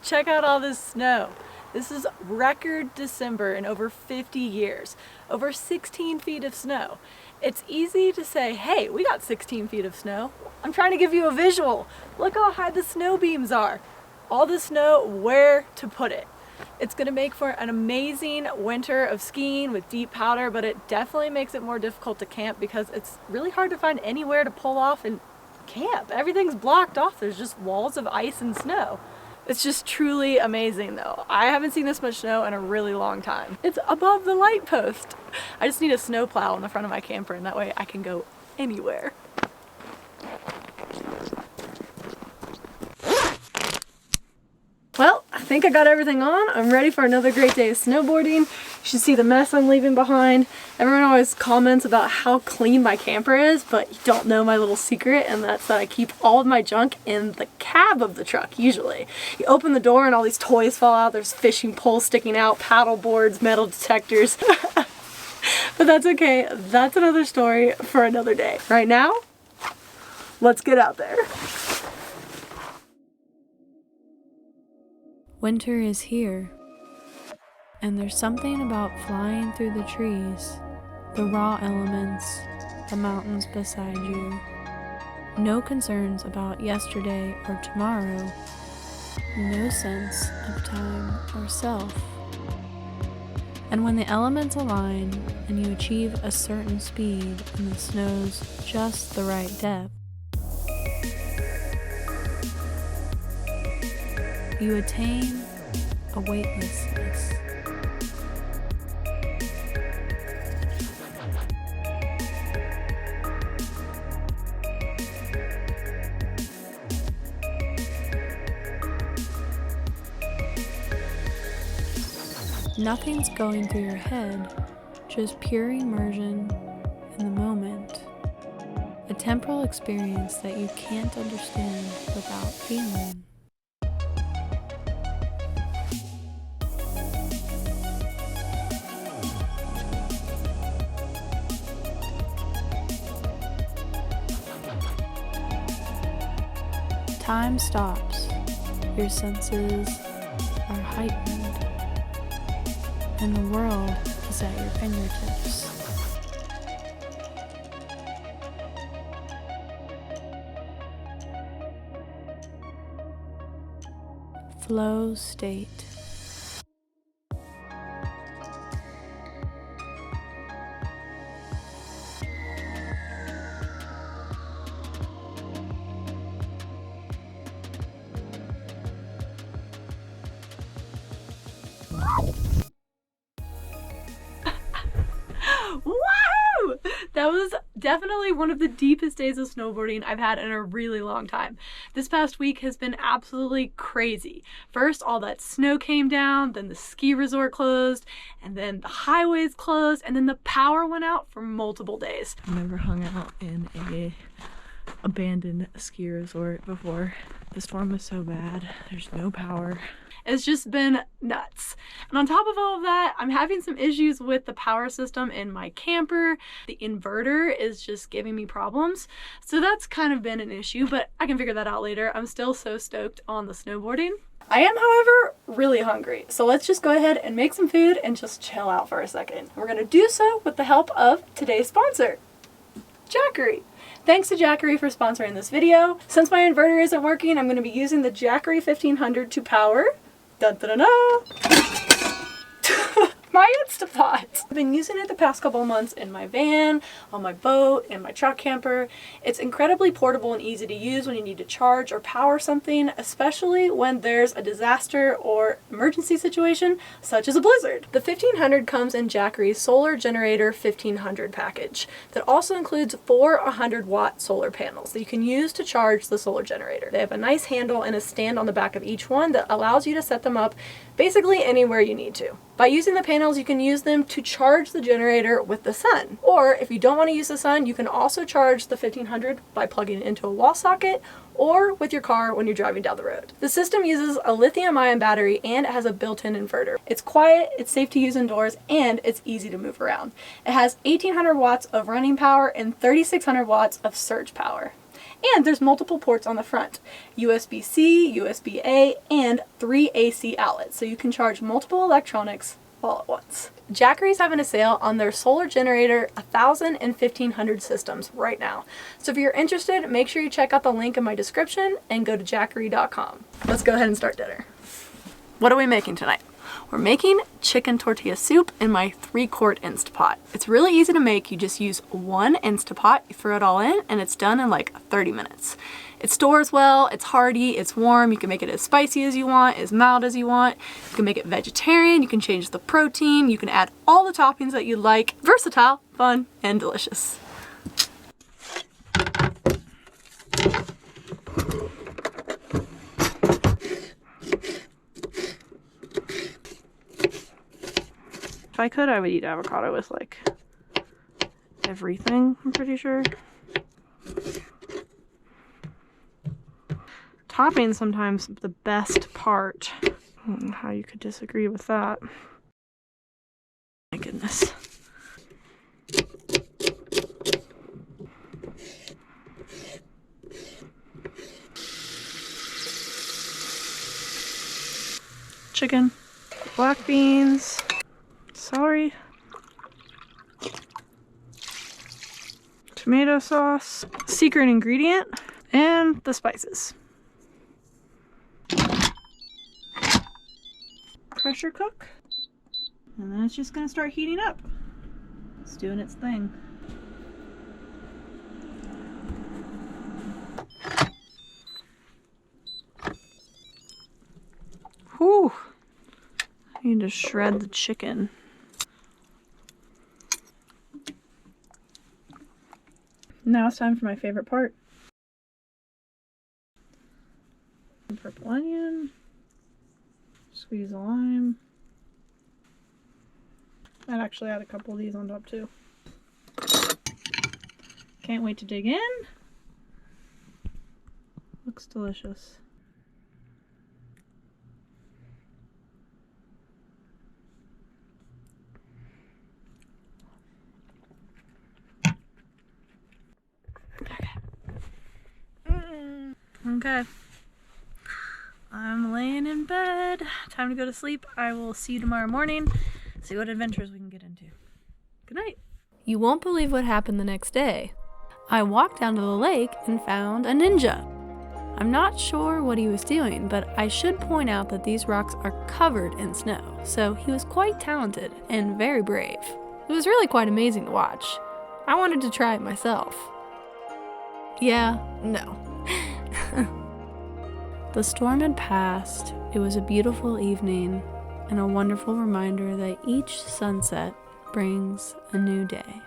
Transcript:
Check out all this snow. This is record December in over 50 years. Over 16 feet of snow. It's easy to say, hey, we got 16 feet of snow. I'm trying to give you a visual. Look how high the snow beams are. All the snow, where to put it. It's gonna make for an amazing winter of skiing with deep powder, but it definitely makes it more difficult to camp because it's really hard to find anywhere to pull off and camp. Everything's blocked off. There's just walls of ice and snow. It's just truly amazing though. I haven't seen this much snow in a really long time. It's above the light post. I just need a snow plow on the front of my camper and that way I can go anywhere. Well, I think I got everything on. I'm ready for another great day of snowboarding. You should see the mess I'm leaving behind. Everyone always comments about how clean my camper is, but you don't know my little secret, and that's that I keep all of my junk in the cab of the truck, usually. You open the door and all these toys fall out. There's fishing poles sticking out, paddle boards, metal detectors. But that's okay. That's another story for another day. Right now, let's get out there. Winter is here, and there's something about flying through the trees, the raw elements, the mountains beside you. No concerns about yesterday or tomorrow, no sense of time or self. And when the elements align and you achieve a certain speed and the snow's just the right depth, you attain a weightlessness. Nothing's going through your head, just pure immersion in the moment. A temporal experience that you can't understand without feeling. Time stops, your senses are heightened, and the world is at your fingertips. Flow state. Woohoo! That was definitely one of the deepest days of snowboarding I've had in a really long time. This past week has been absolutely crazy. First, all that snow came down, then the ski resort closed, and then the highways closed, and then the power went out for multiple days. I've never hung out in a abandoned ski resort before. The storm was so bad. There's no power. It's just been nuts. And on top of all of that, I'm having some issues with the power system in my camper. The inverter is just giving me problems. So that's kind of been an issue, but I can figure that out later. I'm still so stoked on the snowboarding. I am, however, really hungry. So let's just go ahead and make some food and just chill out for a second. We're gonna do so with the help of today's sponsor, Jackery. Thanks to Jackery for sponsoring this video. Since my inverter isn't working, I'm gonna be using the Jackery 1500 to power. Dun dun dun dun! My Instapot! I've been using it the past couple of months in my van, on my boat, in my truck camper. It's incredibly portable and easy to use when you need to charge or power something, especially when there's a disaster or emergency situation, such as a blizzard. The 1500 comes in Jackery's Solar Generator 1500 package that also includes 4 100-watt solar panels that you can use to charge the solar generator. They have a nice handle and a stand on the back of each one that allows you to set them up basically anywhere you need to. By using the panels, you can use them to charge the generator with the sun. Or if you don't want to use the sun, you can also charge the 1500 by plugging it into a wall socket or with your car when you're driving down the road. The system uses a lithium-ion battery and it has a built-in inverter. It's quiet, it's safe to use indoors, and it's easy to move around. It has 1800 watts of running power and 3600 watts of surge power. And there's multiple ports on the front, USB-C, USB-A, and 3 AC outlets, so you can charge multiple electronics all at once. Jackery's having a sale on their solar generator 1000 and 1500 systems right now. So if you're interested, make sure you check out the link in my description and go to jackery.com. Let's go ahead and start dinner. What are we making tonight? We're making chicken tortilla soup in my 3-quart Instapot. It's really easy to make. You just use one Instapot, you throw it all in, and it's done in like 30 minutes. It stores well, it's hearty, it's warm. You can make it as spicy as you want, as mild as you want. You can make it vegetarian, you can change the protein, you can add all the toppings that you like. Versatile, fun, and delicious. If I could, I would eat avocado with like everything, I'm pretty sure. Topping sometimes the best part. I don't know how you could disagree with that. My goodness. Chicken, black beans, celery, tomato sauce, secret ingredient, and the spices. Pressure cook, and then it's just gonna start heating up. It's doing its thing. Whew. I need to shred the chicken. Now it's time for my favorite part. Purple onion. Squeeze a lime. I'd actually add a couple of these on top too. Can't wait to dig in. Looks delicious. Okay. I'm laying in bed. Time to go to sleep. I will see you tomorrow morning. See what adventures we can get into. Good night. You won't believe what happened the next day. I walked down to the lake and found a ninja. I'm not sure what he was doing, but I should point out that these rocks are covered in snow, so he was quite talented and very brave. It was really quite amazing to watch. I wanted to try it myself. Yeah, no. The storm had passed. It was a beautiful evening and a wonderful reminder that each sunset brings a new day.